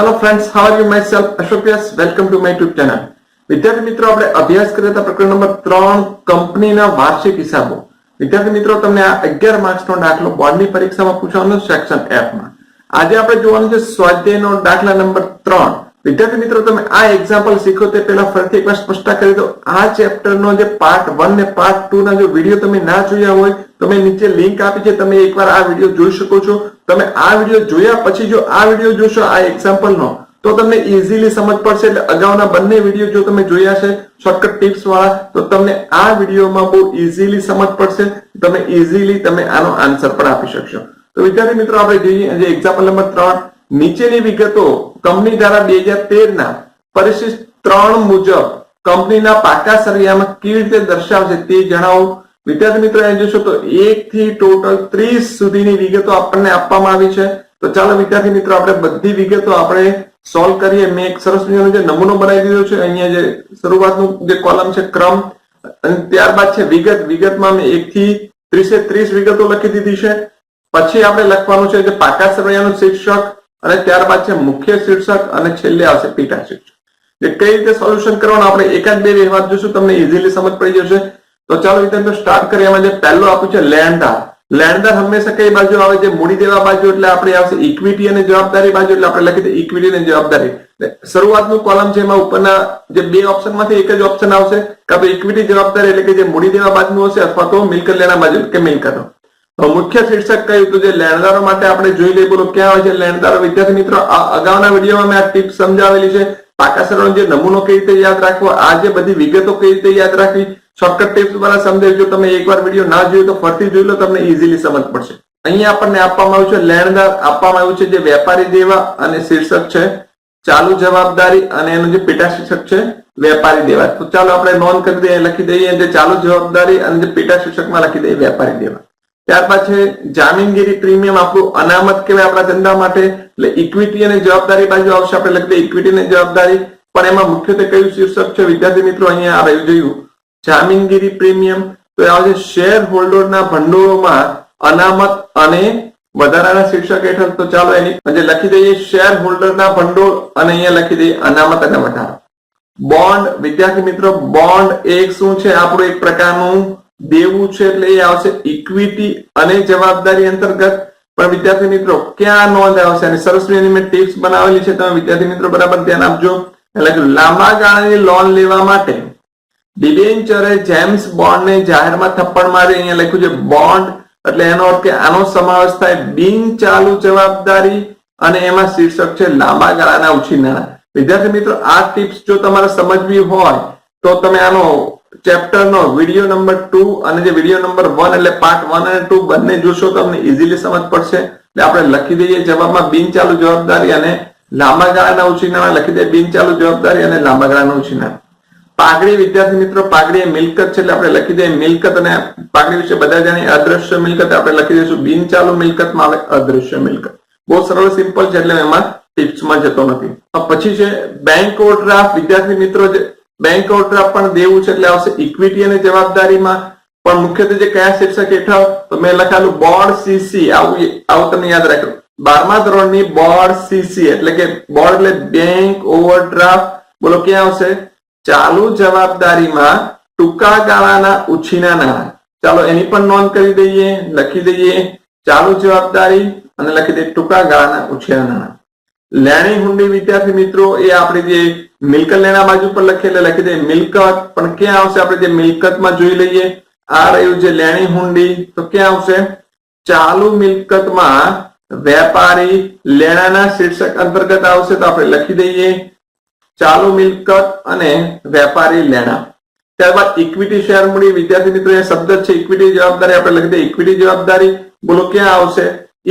Hello friends, how are you? Myself Ashok Vyas. Welcome to my YouTube channel. વિદ્યાર્થી મિત્રો આપણે અભ્યાસ કર્યા હતા પ્રકરણ નંબર 3 કંપનીના વાર્ષિક હિસાબો. વિદ્યાર્થી મિત્રો તમને આ 11 માર્ક્સનો દાખલો બોર્ડની પરીક્ષામાં પૂછવાનો સેક્શન F માં. આજે આપણે જોવાનું છે સ્વાધ્યાયનો દાખલા નંબર 3. વિદ્યાર્થી મિત્રો તમે આ એક્ઝામ્પલ શીખો તે પહેલા ફરીથી એકવાર સ્પષ્ટ કરી દો. આ ચેપ્ટરનો જે પાર્ટ 1 ને પાર્ટ 2 ના જો વિડિયો તમે ના જોયા હોય તો મેં નીચે લિંક આપી છે, તમે એકવાર આ વિડિયો જોઈ શકો છો. તમે આ વિડિયો જોયા પછી જો આ વિડિયો જોશો આ એક્ઝામ્પલનો તો તમને ઈઝીલી સમજ પડશે. એટલે અગાઉના બંને વિડિયો જો તમે જોયા છે શોર્ટકટ ટિપ્સ વાળા તો તમને આ વિડિયોમાં બહુ ઈઝીલી સમજ પડશે. તમે ઈઝીલી તમે આનો આન્સર પણ આપી શકશો. તો વિદ્યાર્થી મિત્રો આપણે જોઈએ જે એક્ઝામ્પલ નંબર 3. નીચેની વિગતો કંપની દ્વારા 2013 ના પરિશિષ્ટ 3 મુજબ કંપનીના પાકા સરવૈયામાં કેવી રીતે દર્શાવશે તે જણાવો. વિદ્યાર્થી મિત્રો અહીં જોશો તો 1 થી ટોટલ 30 સુધીની વિગતો આપણને આપવામાં આવી છે. તો ચાલો વિદ્યાર્થી મિત્રો આપણે બધી વિગતો આપણે સોલ્વ કરીએ. મેં એક સરસ મજાનો જે નમૂનો બનાવી દીધો છે. અહીંયા જે શરૂઆતનું જે કોલમ છે ક્રમ અને ત્યારબાદ છે વિગત. વિગતમાં મેં 1 થી 30 વિગતો લખી દીધી છે. પછી આપણે લખવાનું છે જે પાકા સરવૈયાનું શીર્ષક અને ત્યારબાદ છે મુખ્ય શીર્ષક અને છેલ્લે આવશે પેટા શીર્ષક. જે કઈ રીતે સોલ્યુશન કરવાનું આપણે એકાદ બે વ્યવહાર જોશું, તમને ઈઝીલી સમજ પડી જશે. તો ચાલો વિદ્યાર્થીઓ સ્ટાર્ટ કરીએ. એમાં જે પહેલો આપ્યું છે લેણદાર. લેણદાર હંમેશા કઈ બાજુ આવે છે? મૂડી દેવા બાજુ એટલે આપણે આવશે ઇક્વિટી અને જવાબદારી બાજુ એટલે આપણે લખી દઈએ ઇક્વિટી અને જવાબદારી. શરૂઆતનું કોલમ છે એમાં ઉપરના જે બે ઓપ્શન માંથી એક જ ઓપ્શન આવશે, કાં તો ઇક્વિટી જવાબદારી એટલે કે જે મૂડી દેવા બાજુનું હશે અથવા તો મિલકત લેના બાજુ કે મિલકતો. મુખ્ય શીર્ષક કયું? તો જે લેણદારો માટે આપણે જોઈ લઈએ. બોલો ક્યાં હોય છે લેણદારો? વિદ્યાર્થી મિત્રો અગાઉના વિડીયોમાં મેં આ ટિપ્સ સમજાવેલી છે. પાકા સરવૈયાનો જે નમૂનો કેવી રીતે યાદ રાખવો, આ જે બધી વિગતો કેવી રીતે યાદ રાખવી, શોર્ટકટ ટિપ્સ દ્વારા સમજાવી. જો તમે એકવાર વિડીયો ના જોયો તો ફરીથી જોઈ લો, તમને ઈઝીલી સમજ પડશે. અહીંયા આપણને આપવામાં આવ્યું છે લેણદાર, આપવામાં આવ્યું છે જે વેપારી દેવા અને શીર્ષક છે ચાલુ જવાબદારી અને એનું જે પેટા શીર્ષક છે વેપારી દેવા. તો ચાલો આપણે નોંધ કરી દઈએ, લખી દઈએ જે ચાલુ જવાબદારી અને જે પેટા શીર્ષકમાં લખી દઈએ વેપારી દેવા. ત્યારબાદ છે જામીનગીરી પ્રીમિયમ. આપણું અનામત કહેવાય આપણા ધંધા માટે એટલે ઇક્વિટી અને જવાબદારી બાજુ આવશે. આપણે લખી દઈએ ઇક્વિટી અને જવાબદારી. પણ એમાં મુખ્યત્વે કયું શીર્ષક છે વિદ્યાર્થી મિત્રો? અહીંયા આપણે જોયું જામીનગીરી પ્રીમિયમ. તો આવશે શેર હોલ્ડરના ભંડોળમાં અનામત અને વધારાના શીર્ષક હેઠળ. તો ચાલો એની લખી દઈએ શેર હોલ્ડરના ભંડોળ અને અહીંયા લખી દઈએ અનામત અને વધારો. બોન્ડ. વિદ્યાર્થી મિત્રો બોન્ડ એક શું છે? આપણું એક પ્રકારનું દેવું છે એટલે એ આવશે ઇક્વિટી અને જવાબદારી અંતર્ગત. પણ વિદ્યાર્થી મિત્રો ક્યાં નોંધ આવશે? અને સરસ મજાની મેં ટિપ્સ બનાવેલી છે, તમે વિદ્યાર્થી મિત્રો બરાબર ધ્યાન આપજો. એટલે લાંબા ગાળાની લોન લેવા માટે ડિબેન્ચરે જેમ્સ બોન્ડને જાહેરમાં થપ્પડ મારી. અહીંયા લખ્યું છે બોન્ડ એટલે એનો અર્થ કે આનો સમાવેશ થાય બિન ચાલુ જવાબદારી અને એમાં શીર્ષક છે લાંબા ગાળાના ઉછી નાણાં. વિદ્યાર્થી મિત્રો આ ટિપ્સ જો તમારે સમજવી હોય તો તમે આનો ચેપ્ટરનો વિડીયો નંબર 2 અને જે વિડીયો નંબર 1 એટલે પાર્ટ 1 અને 2 બંને જોશો તમને ઈઝીલી સમજ પડશે. એટલે આપણે લખી દઈએ જવાબમાં બિન ચાલુ જવાબદારી અને લાંબા ગાળાના ઉછી નાણાં. લખી દઈએ બિન ચાલુ જવાબદારી અને લાંબા ગાળાના ઉછી નાણાં. પાઘડી. વિદ્યાર્થી મિત્રો પાઘડી એ મિલકત છે એટલે આપણે લખી દઈએ મિલકત. અને પાઘડી વિશે બધા જાણીએ અદ્રશ્ય મિલકત. આપણે લખી દઈશું બિન ચાલુ મિલકતમાં આવે અદ્રશ્ય મિલકત. બહુ સરળ સિમ્પલ છે એટલે એમાં ટિપ્સમાં જતો નથી. પછી છે બેંક ઓવરડ્રાફ્ટ. વિદ્યાર્થી મિત્રો બેંક ઓવરડ્રાફ્ટ પણ દેવું છે એટલે આવશે ઇક્વિટી અને જવાબદારીમાં. પણ મુખ્યત્વે જે કયા શીર્ષક હેઠળ? તો મેં લખાયેલું બોર્ડ સીસી. આવું તમે યાદ રાખો. 12મા ધોરણની બોર્ડ સીસી એટલે કે બોર્ડ એટલે બેંક ઓવરડ્રાફ્ટ. બોલો ક્યાં આવશે? ચાલુ જવાબદારીમાં ટૂંકા ગાળાના ઉછીના નાણાં. ચાલો એની પણ નોંધ કરી દઈએ, લખી દઈએ ચાલુ જવાબદારી અને લખી દઈએ ટૂંકા ગાળાના ઉછીના નાણાં. લેણી હુંડી. વિદ્યાર્થી મિત્રો એ આપણે જે મિલકત લેના બાજુ પર લખીએ એટલે લખી દઈએ મિલકત. પણ ક્યાં આવશે? આપણે જે મિલકતમાં જોઈ લઈએ. આ રહ્યું જે લેણી હુંડી. તો ક્યાં આવશે? ચાલુ મિલકતમાં વેપારી લેણાના શીર્ષક અંતર્ગત આવશે. તો આપણે લખી દઈએ ચાલુ મિલકત અને વેપારી લેણા. ત્યારબાદ ઇક્વિટી શેર મૂડી. વિદ્યાર્થી મિત્રો એ શબ્દ છે ઇક્વિટી જવાબદારી. આપણે લખી દઈએ ઇક્વિટી જવાબદારી. બોલો ક્યાં આવશે?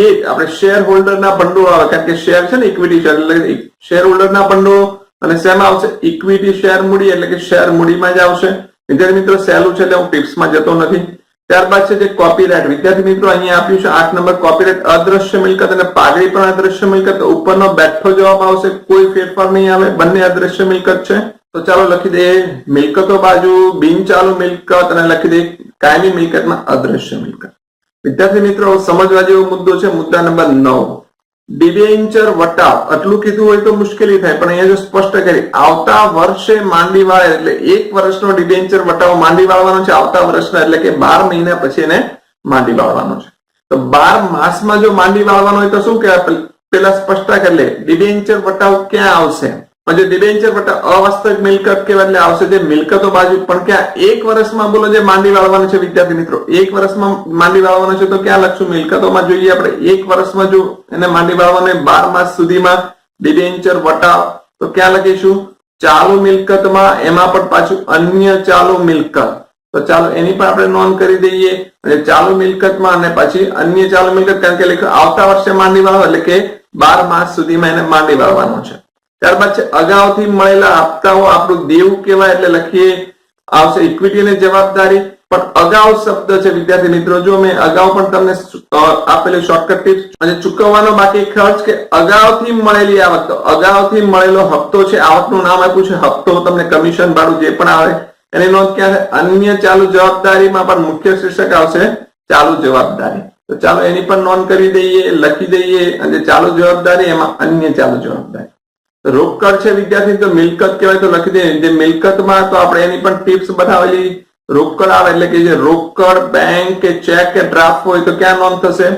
એ આપણે શેર હોલ્ડરના ભંડોળ આવે, કારણ કે શેર છે ને ઇક્વિટી શેર એટલે શેર હોલ્ડરના ભંડોળ. અને શેમાં આવશે? ઇક્વિટી શેર મૂડી એટલે કે શેર મૂડીમાં જ આવશે. વિદ્યાર્થી મિત્રો સહેલું છે એટલે હું ટિપ્સમાં જતો નથી. ત્યારબાદ છે જે કોપીરાઇટ. વિદ્યાર્થી મિત્રો અહીંયા આપ્યું છે 8 નંબર કોપીરાઇટ અદ્રશ્ય મિલકત અને પાઘડી પણ અદ્રશ્ય મિલકત. ઉપરનો બેઠો જવાબ આવશે, કોઈ ફેરફાર નહીં આવે, બંને અદ્રશ્ય મિલકત છે. તો ચાલો લખી દઈએ મિલકતો બાજુ બિન ચાલુ મિલકત અને લખી દઈએ કાયમી મિલકતમાં અદ્રશ્ય મિલકત. વિદ્યાર્થી મિત્રો સમજવા જેવો મુદ્દો છે મુદ્દા નંબર 9. ડિબેન્ચર વટાવ આટલું કીધું હોય તો મુશ્કેલી થાય, પણ અહીંયા જો સ્પષ્ટ કરી આવતા વર્ષે માંડી વાળે એટલે 1 વર્ષનો ડિબેન્ચર વટાવ માંડી વાળવાનો છે આવતા વર્ષના, એટલે કે 12 મહિના પછી એને માંડી વાળવાનો છે. તો 12 માસમાં જો માંડી વાળવાનો હોય તો શું કહેવાય, પેલા સ્પષ્ટતા કરી લે. ડિબેન્ચર વટાવ ક્યાં આવશે? જે ડિબેન્ચર વટાવ અવાસ્તવિક મિલકત કહેવાય, એટલે આવશે જે મિલકતો બાજુ. પણ ક્યાં 1 વર્ષમાં બોલો જે માંડી વાળવાનું છે વિદ્યાર્થી મિત્રો, 1 વર્ષમાં માંડી વાળવાનું છે તો ક્યાં લખશું? મિલકતોમાં જોઈએ આપણે 1 વર્ષમાં જો એને માંડી વાળવાનું 12 માસ સુધીમાં ડિબેન્ચર વટાવ, તો ક્યાં લખીશું? ચાલુ મિલકતમાં, એમાં પણ પાછું અન્ય ચાલુ મિલકત. તો ચાલો એની પણ આપણે નોંધ કરી દઈએ. અને ચાલુ મિલકતમાં અને પછી અન્ય ચાલુ મિલકત, કારણ કે લખ્યું આવતા વર્ષે માંડી વાળવા, એટલે કે 12 માસ સુધીમાં એને માંડી વાળવાનું છે. ત્યારબાદ છે અગાઉથી મળેલા હપ્તાઓ આપણું દેવું કહેવાય, એટલે લખીએ આવશે ઇક્વિટી અને જવાબદારી. પણ અગાઉ શબ્દ છે વિદ્યાર્થી મિત્રો, જો મેં અગાઉ પણ તમને આપેલી શોર્ટકટ ટિપ્સ, અને ચૂકવવાનો બાકી ખર્ચ કે અગાઉથી મળેલી આવક. તો અગાઉથી મળેલો હપ્તો છે, આવકનું નામ આપ્યું છે હપ્તો, તમને કમિશન ભાડું જે પણ આવે એની નોંધ ક્યાં છે? અન્ય ચાલુ જવાબદારીમાં પણ મુખ્ય શીર્ષક આવશે ચાલુ જવાબદારી. તો ચાલો એની પણ નોંધ કરી દઈએ, લખી દઈએ. અને ચાલુ જવાબદારી એમાં અન્ય ચાલુ જવાબદારી. રોકડ છે વિદ્યાર્થી તો મિલકત કહેવાય, તો લખી દઈએ. જે મિલકતમાં તો આપણે એની પણ ટિપ્સ બનાવેલી. રોકડ આવે એટલે કે જે રોકડ બેંક કે ચેક કે ડ્રાફ્ટ હોય તો ક્યાં નોંધ થશે?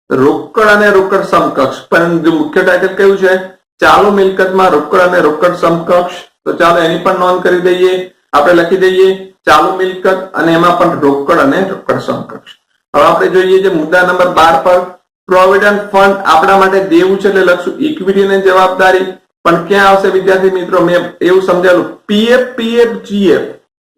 રોકડ અને રોકડ સમકક્ષ. પણ જો મુખ્ય ટાઇટલ કયું છે? ચાલુ મિલકતમાં રોકડ અને રોકડ સમકક્ષ. તો ચાલો એની પણ નોંધ કરી દઈએ. આપણે લખી દઈએ ચાલુ મિલકત અને એમાં પણ રોકડ અને રોકડ સમકક્ષ. હવે આપણે જોઈએ જે મુદ્દા નંબર 12 પર પ્રોવિડન્ટ ફંડ આપણા માટે દેવું છે, એટલે લખશું ઇક્વિટી અને જવાબદારી. પણ ક્યાં આવશે વિદ્યાર્થી મિત્રો? મેં એવું સમજાવેલું પીએફ પીએફ જીએફ,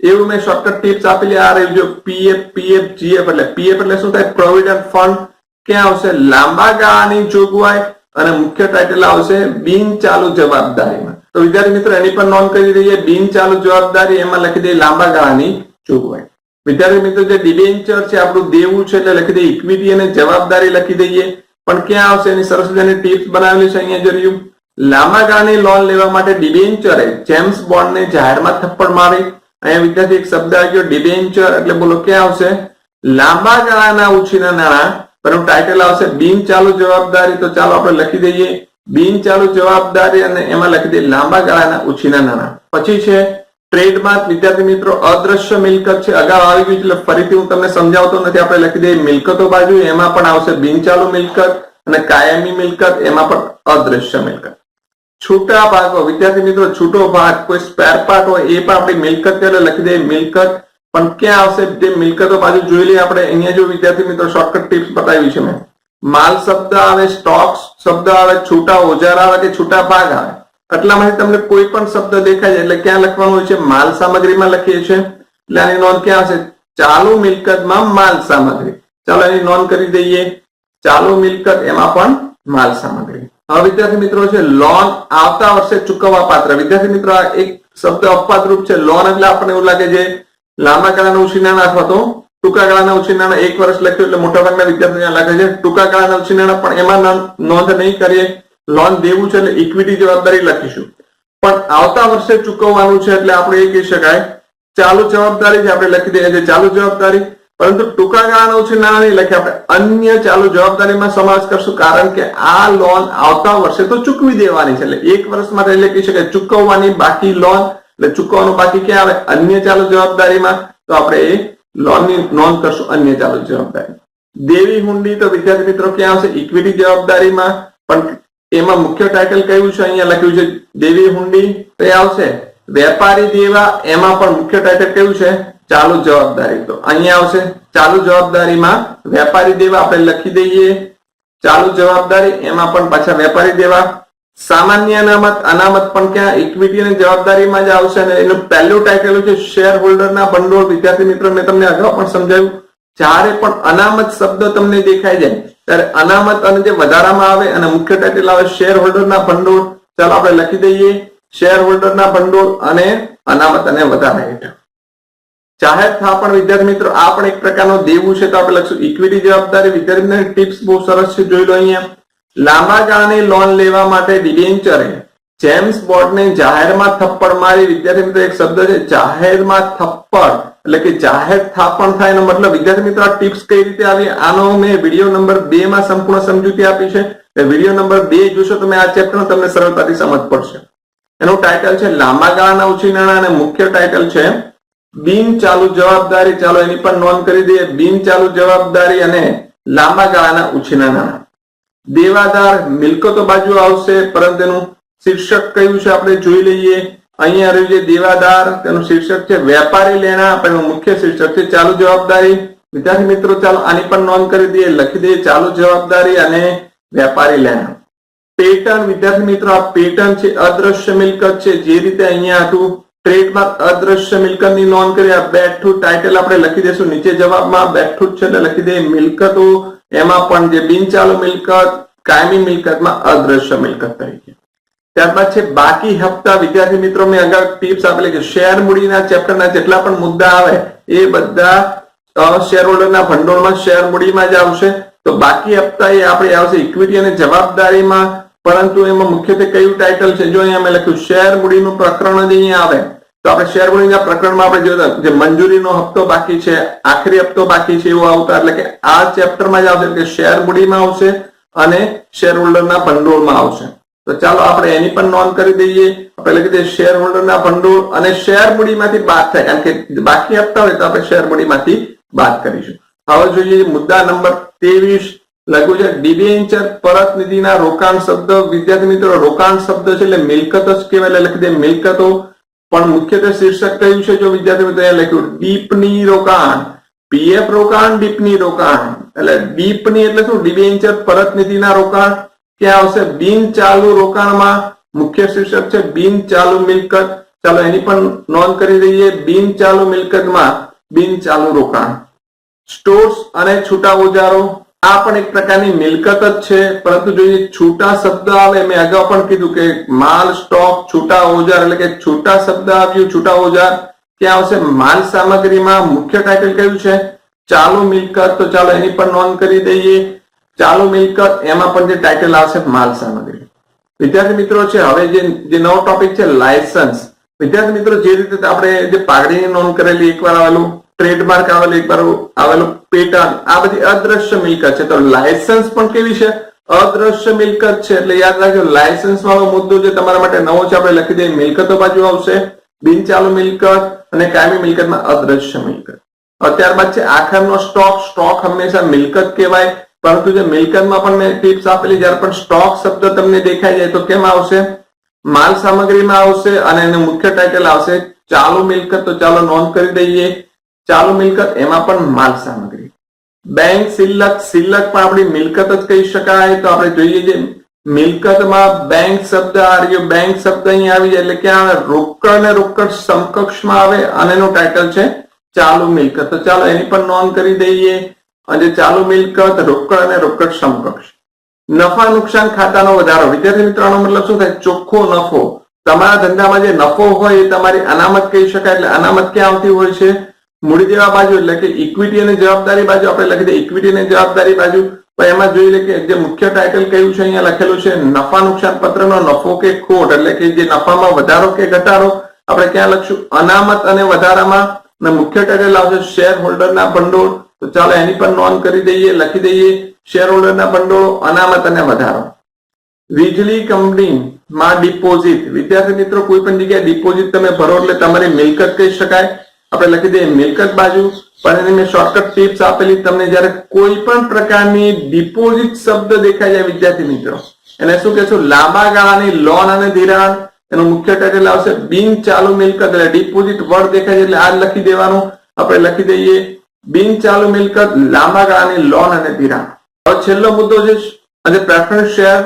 એવું મેં શોર્ટકટ ટિપ્સ આપેલી. આ રહી જો પીએફ પીએફ જીએફ, એટલે પીએફ એટલે શું થાય? Provident fund. ક્યાં આવશે? લાંબા ગાળાની જોગવાઈ. અને મુખ્ય ટાઇટલ આવશે બિન ચાલુ જવાબદારીમાં. તો વિદ્યાર્થી મિત્રો એની પણ નોંધ કરી દઈએ. બિન ચાલુ જવાબદારી એમાં લખી દઈએ લાંબા ગાળાની જોગવાઈ. વિદ્યાર્થી મિત્રો જે ડિબેન્ચર છે આપણું દેવું છે, એટલે લખી દઈએ ઇક્વિટી અને જવાબદારી લખી દઈએ. પણ ક્યાં આવશે? એની સરસ મજાની ટિપ્સ બનાવેલી છે અહીંયા જોયું. લાંબા ગાળાની લોન લેવા માટે ડિબેન્ચરે જેમ્સ બોન્ડને જાહેરમાં થપ્પડ મારી. અહીંયા વિદ્યાર્થી એક શબ્દ આવી ગયો ડિબેન્ચર, એટલે બોલો ક્યાં આવશે? લાંબા ગાળાના ઉછીના નાણાં. પરંતુ ટાઇટલ આવશે બિન ચાલુ જવાબદારી. તો ચાલો આપણે લખી દઈએ બિન ચાલુ જવાબદારી અને એમાં લખી દઈએ લાંબા ગાળાના ઉછીના નાણાં. પછી છે ટ્રેડમાર્ક. વિદ્યાર્થી મિત્રો અદ્રશ્ય મિલકત છે, અગાઉ આવી ગયું એટલે ફરીથી હું તમને સમજાવતો નથી. આપણે લખી દઈએ મિલકતો બાજુ, એમાં પણ આવશે બિન ચાલુ મિલકત. અને કાયમી મિલકત એમાં પણ અદ્રશ્ય મિલકત. છૂટા ભાગો વિદ્યાર્થી મિત્રો, છૂટો ભાગ કોઈ સ્પેર પાર્ટ હોય એ પણ આપણી મિલકત એટલે લખી દઈએ મિલકત. પણ ક્યાં આવશે? જે મિલકતો બાજુ જોઈ લઈએ આપણે. અહીંયા જો વિદ્યાર્થી મિત્રો શોર્ટકટ ટિપ્સ બતાવી છે મેં. માલ શબ્દ આવે, સ્ટોક શબ્દ આવે, છૂટા ઓજાર આવે કે છૂટા ભાગ આવે. એટલામાંથી તમને કોઈ પણ શબ્દ દેખાય એટલે ક્યાં લખવાનું હોય છે? માલ સામગ્રીમાં લખીએ છીએ. એટલે આની નોંધ ક્યાં આવશે? ચાલુ મિલકતમાં માલ સામગ્રી. ચાલો એની નોંધ કરી દઈએ. ચાલુ મિલકત એમાં પણ માલ સામગ્રી. હવે વિદ્યાર્થી મિત્રો છે લોન આવતા વર્ષે ચૂકવવા પાત્ર. વિદ્યાર્થી મિત્રો આ એક શબ્દ અપવાદરૂપ છે. લોન એટલે આપણને એવું લાગે છે લાંબા ગાળાના ઉછીનાણા અથવા તો ટૂંકા ગાળાના ઉછીનાણા. 1 વર્ષ લખ્યું એટલે મોટાભાગના વિદ્યાર્થીઓને લાગે છે ટૂંકા ગાળાના ઉછીનાણા, પણ એમાં નોંધ નહીં કરીએ. લોન દેવું છે એટલે ઇક્વિટી જવાબદારી લખીશું. પણ આવતા વર્ષે ચૂકવવાનું છે એટલે આપણે એ કહી શકાય ચાલુ જવાબદારી છે. આપણે લખી દઈએ ચાલુ જવાબદારી. પરંતુ ટૂંકા ગાળાના ઉછીનાણા નહીં લખીએ, આપણે અન્ય ચાલુ જવાબદારીમાં સમાવેશ કરશું. કારણ કે આ લોન આવતા વર્ષે તો ચૂકવી દેવાની છે, એટલે 1 વર્ષ માટે એટલે કહી શકાય ચૂકવવાની બાકી લોન. એટલે ચૂકવવાનું બાકી ક્યાં આવે? અન્ય ચાલુ જવાબદારીમાં. તો આપણે એ લોનની નોંધ કરશું અન્ય ચાલુ જવાબદારી. દેવી હુંડી તો વિદ્યાર્થી મિત્રો ક્યાં આવશે? ઇક્વિટી જવાબદારીમાં. પણ એમાં મુખ્ય ટાઇટલ કયું છે? અહીંયા લખ્યું છે દેવી હુંડી. તો એ આવશે વેપારી દેવા, એમાં પણ મુખ્ય ટાઇટલ કયું છે? ચાલુ જવાબદારી. તો અહીંયા આવશે ચાલુ જવાબદારીમાં વેપારી દેવા. આપણે લખી દઈએ ચાલુ જવાબદારી, એમાં પણ પાછા વેપારી દેવા. સામાન્ય અનામત, અનામત પણ ક્યાં? ઇક્વિટી અને જવાબદારીમાં જ આવશે. અને એનું પહેલું ટાઇટલ છે શેર હોલ્ડરના ભંડોળ. વિદ્યાર્થી મિત્રો મેં તમને અગાઉ પણ સમજાવ્યું, જ્યારે પણ અનામત શબ્દ તમને દેખાઈ જાય ત્યારે અનામત અને જે વધારામાં આવે અને મુખ્ય ટાઇટલ આવે શેર હોલ્ડરના ભંડોળ. ચાલો આપણે લખી દઈએ શેર હોલ્ડરના ભંડોળ અને અનામત અને વધારા હેઠળ. જાહેર થાપણ વિદ્યાર્થી મિત્રો આ પણ એક પ્રકારનો દેવું છે, તો આપણે લખશું ઇક્વિટી જવાબદારી. વિદ્યાર્થી ટિપ્સ બહુ સરસ છે, જોઈ લો અહીંયા. લાંબા ગાળાની લોન લેવા માટે ડિબેન્ચરે જેમ્સ બોન્ડને જાહેરમાં થપ્પડ મારી. વિદ્યાર્થી મિત્રો એક શબ્દ છે જાહેરમાં થપ્પડ, એટલે કે જાહેર થાપણ થાય એનો મતલબ. વિદ્યાર્થી મિત્રો આ ટિપ્સ કઈ રીતે આવી આનો મેં વિડીયો નંબર 2 માં સંપૂર્ણ સમજૂતી આપી છે. વિડીયો નંબર 2 જોશો તમે આ ચેપ્ટરનો તમને સરળતાથી સમજ પડશે. એનું ટાઇટલ છે લાંબા ગાળાના ઓછી નાણાં અને મુખ્ય ટાઇટલ છે બિન ચાલુ જવાબદારી. ચાલો એની પણ નોંધ કરી દઈએ. બિન ચાલુ જવાબદારી અને લાંબા ગાળાના ઉછીના નાણાં. દેવાદાર મિલકતો બાજુ આવશે, પરંતુ એનું શીર્ષક કયું છે આપણે જોઈ લઈએ. અહીંયા રહ્યું છે દેવાદાર, તેનું શીર્ષક છે વેપારી લેણા, પણ એનું મુખ્ય શીર્ષક છે ચાલુ જવાબદારી. વિદ્યાર્થી મિત્રો ચાલો આની પણ નોંધ કરી દઈએ, લખી દઈએ ચાલુ જવાબદારી અને વેપારી લેણા. પેટર્ન વિદ્યાર્થી મિત્રો, આ પેટર્ન છે અદ્રશ્ય મિલકત છે. જે રીતે અહીંયા હતું ટ્રેડમાર્ક અદ્રશ્ય મિલકતની નોંધ કરી. આ બેઠું ટાઇટલ આપણે લખી દઈશું નીચે જવાબમાં. બેઠું છે એટલે લખી દઈએ મિલકતો, એમાં પણ જે બિન ચાલુ મિલકત, કાયમી મિલકતમાં અદ્રશ્ય મિલકત તરીકે. ત્યારબાદ છે બાકી હપ્તા. વિદ્યાર્થી મિત્રો મેં અગાઉ ટિપ્સ આપેલી કે શેર મૂડીના ચેપ્ટરના જેટલા પણ મુદ્દા આવે એ બધા શેર હોલ્ડરના ભંડોળમાં શેર મૂડીમાં જ આવશે. તો બાકી હપ્તા એ આપણે આવશે ઇક્વિટી અને જવાબદારીમાં, પરંતુ એમાં મુખ્યત્વે કયું ટાઇટલ છે જો અહીંયા મેં લખ્યું શેર મૂડીનું પ્રકરણ જ અહીંયા આવે તો આપણે શેર મૂડીના પ્રકરણમાં આપણે જોતા જે મંજૂરીનો હપ્તો બાકી છે, આખરી હપ્તો બાકી છે એવું આવતા, એટલે કે આ ચેપ્ટરમાં જ આવશે કે શેર મૂડીમાં આવશે અને શેર હોલ્ડરના ભંડોળમાં આવશે. તો ચાલો આપણે એની પણ નોંધ કરી દઈએ. આપણે લખી દઈએ શેર હોલ્ડરના ભંડોળ અને શેર મૂડીમાંથી બાદ થાય, કારણ કે બાકી હપ્તા હોય તો આપણે શેર મૂડીમાંથી બાદ કરીશું. હવે જોઈએ મુદ્દા નંબર 23 લખ્યું છે ડિબેન્ચર પરત નિધિના રોકાણ શબ્દ. વિદ્યાર્થી મિત્રો રોકાણ શબ્દ છે એટલે મિલકત જ કહેવાય, એટલે લખી દે મિલકતો, પણ મુખ્યત્વે શીર્ષક કયું છે જો વિદ્યાર્થી મિત્રો અહીંયા લખ્યું ડીપની રોકાણ, પીએફ રોકાણ, ડીપની રોકાણ. એટલે ડીપની એટલે શું? ડિબેન્ચર પરત નિધિના રોકાણ. ક્યાં આવશે? બિન ચાલુ રોકાણમાં. મુખ્ય શીર્ષક છે બિન ચાલુ મિલકત. ચાલો એની પણ નોંધ કરી દઈએ. બિન ચાલુ મિલકતમાં બિન ચાલુ રોકાણ. સ્ટોર્સ અને છૂટા ઓજારો, આ પણ એક પ્રકારની મિલકત જ છે, પરંતુ જો છૂટા શબ્દ આવે, મેં અગાઉ પણ કીધું કે માલ, સ્ટોક, છૂટા ઓજાર, એટલે કે છૂટા શબ્દ આવ્યું છૂટા ઓજાર ક્યાં આવશે? માલ સામગ્રીમાં. મુખ્ય ટાઇટલ કયું છે? ચાલુ મિલકત. તો ચાલો એની પણ નોંધ કરી દઈએ. ચાલુ મિલકત, એમાં પણ જે ટાઇટલ આવશે માલ સામગ્રી. વિદ્યાર્થી મિત્રો છે હવે જે નવો ટોપિક છે લાયસન્સ. વિદ્યાર્થી મિત્રો જે રીતે આપણે જે પાઘડીની નોંધ કરેલી એકવાર આવેલું, ટ્રેડમાર્ક આવેલું એકવાર આવેલું, પેટર્ન, આ બધી અદ્રશ્ય મિલકત છે. તો લાયસન્સ પણ કેવી છે? અદ્રશ્ય મિલકત છે. એટલે યાદ રાખજો લાયસન્સ વાળો મુદ્દો જે તમારા માટે નવો છે આપણે લખી દઈએ મિલકતો બાજુ આવશે, બિન ચાલુ મિલકત અને કાયમી મિલકતમાં અદ્રશ્ય મિલકત. ત્યારબાદ છે આખરનો સ્ટોક. સ્ટોક હંમેશા મિલકત કહેવાય, પરંતુ જે મિલકતમાં પણ મેં ટિપ્સ આપેલી, જયારે પણ સ્ટોક શબ્દ તમને દેખાઈ જાય તો કેમ આવશે? માલ સામગ્રીમાં આવશે અને એનું મુખ્ય ટાઇટલ આવશે ચાલુ મિલકત. તો ચાલો નોંધ કરી દઈએ ચાલુ મિલકત, એમાં પણ માલ સામગ્રી. બેંક શિલ્લક. શિલ્લક પણ આપણી મિલકત જ કહી શકાય. તો આપણે જોઈએ છે મિલકતમાં બેંક શબ્દ આ રહ્યો. બેંક શબ્દ અહીંયા આવી જાય એટલે ક્યાં આવે? રોકડ ને રોકડ સમકક્ષમાં આવે અને એનું ટાઇટલ છે ચાલુ મિલકત. તો ચાલો એની પણ નોંધ કરી દઈએ. અને ચાલુ મિલકત, રોકડ અને રોકડ સમકક્ષ. નફા નુકસાન ખાતાનો વધારો. વિદ્યાર્થી મિત્રોનો મતલબ શું થાય? ચોખ્ખો નફો. તમારા ધંધામાં જે નફો હોય એ તમારી અનામત કહી શકાય. એટલે અનામત ક્યાં આવતી હોય છે? મૂડી દેવા બાજુ, એટલે કે ઇક્વિટી અને જવાબદારી બાજુ. આપણે લખી દઈએ ઇક્વિટી અને જવાબદારી બાજુ. પણ એમાં જોઈ લે કે જે મુખ્ય ટાઇટલ કયું છે અહીંયા લખેલું છે નફા નુકસાન પત્રનો નફો કે ખોટ, એટલે કે જે નફામાં વધારો કે ઘટાડો આપણે ક્યાં લખશું? અનામત અને વધારામાં. મુખ્ય ટાઇટલ આવશે શેર હોલ્ડરના ભંડોળ. તો ચાલો એની પણ નોંધ કરી દઈએ, લખી દઈએ શેર હોલ્ડરના ભંડોળ, અનામત અને વધારો. વીજળી કંપનીમાં ડિપોઝિટ. વિદ્યાર્થી મિત્રો કોઈ પણ જગ્યાએ ડિપોઝિટ તમે ભરો એટલે તમારી મિલકત કહી શકાય. આપણે લખી દઈએ મિલકત બાજુ. પણ એની મેં શોર્ટકટ ટિપ્સ આપેલી તમને. જયારે કોઈ પણ પ્રકારની ડિપોઝિટ શબ્દ દેખાઈ જાય વિદ્યાર્થી મિત્રો, એને શું કહેશું? લાંબા ગાળાની લોન અને ધિરાણ. એનું મુખ્ય ટાઇટલ આવશે બિન ચાલુ મિલકત. એટલે ડિપોઝિટ વર્ડ દેખાય એટલે આ લખી દેવાનું. આપણે લખી દઈએ બિન ચાલુ મિલકત, લાંબા ગાળાની લોન અને ધિરાણ. હવે છેલ્લો મુદ્દો છે અને પ્રેફરન્સ શેર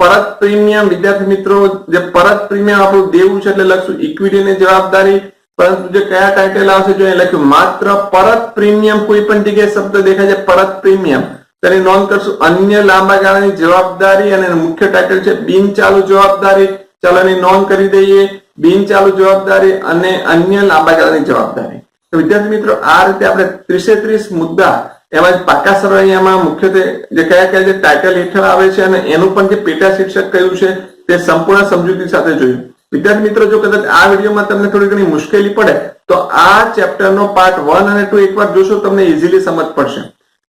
પરત પ્રીમિયમ. વિદ્યાર્થી મિત્રો જે પરત પ્રીમિયમ આપણું દેવું છે એટલે લખશું ઇક્વિટી અને જવાબદારી. પરંતુ જે કયા ટાઇટલ આવશે જો અહીં લખ્યું માત્ર પરત પ્રીમિયમ. કોઈ પણ જગ્યાએ શબ્દ દેખાય છે પરત પ્રીમિયમ, તેની નોંધ કરશું અન્ય લાંબા ગાળાની જવાબદારી અને મુખ્ય ટાઇટલ છે બિન ચાલુ જવાબદારી. ચાલો એની નોંધ કરી દઈએ બિન ચાલુ જવાબદારી અને અન્ય લાંબા ગાળાની જવાબદારી. તો વિદ્યાર્થી મિત્રો આ રીતે આપણે 30 મુદ્દા એમાં પાકા સરવૈયામાં મુખ્યત્વે જે કયા કયા જે ટાઇટલ હેઠળ આવે છે અને એનું પણ જે પેટા શીર્ષક કયું છે તે સંપૂર્ણ સમજૂતી સાથે જોયું. વિદ્યાર્થી મિત્રો જો કદાચ આ વિડીયોમાં તમને થોડી ઘણી મુશ્કેલી પડે તો આ ચેપ્ટરનો પાર્ટ 1 અને 2 એકવાર જોશો તમને ઇઝીલી સમજ પડશે.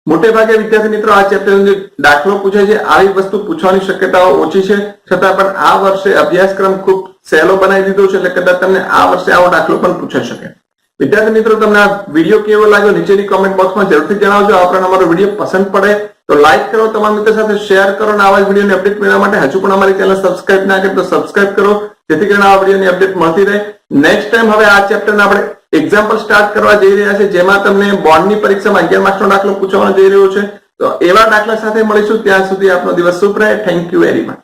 મોટે ભાગે વિદ્યાર્થી મિત્રો આ ચેપ્ટર જે દાખલો પૂછે છે આવી વસ્તુ પૂછવાની શક્યતાઓ ઓછી છે, છતાં પણ આ વર્ષે અભ્યાસક્રમ ખૂબ સહેલો બનાવી દીધો છે, એટલે કદાચ તમને આ વર્ષે આવો દાખલો પણ પૂછાઈ શકે. વિદ્યાર્થી મિત્રો તમને આ વિડીયો કેવો લાગ્યો નીચેની કોમેન્ટ બોક્સમાં જરૂરથી જણાવજો. આ ઉપરાંત અમારો વિડીયો પસંદ પડે તો લાઈક કરો, તમારા મિત્રો સાથે શેર કરો અને આવા જ વિડીયોની અપડેટ મેળવવા માટે હજુ પણ અમારી ચેનલ સબસ્ક્રાઇબ ના કરી તો સબસ્ક્રાઇબ કરો, જેથી કરીને આ વિડીયોની અપડેટ મળતી રહે. નેક્સ્ટ ટાઈમ હવે આ ચેપ્ટરના આપણે એક્ઝામ્પલ સ્ટાર્ટ કરવા જઈ રહ્યા છે, જેમાં તમને બોર્ડની પરીક્ષામાં 11 માર્ક્સનો દાખલો પૂછવાનો જઈ રહ્યો છે. તો એવા દાખલા સાથે મળીશું. ત્યાં સુધી આપનો દિવસ શુભ રહે. Thank you very much.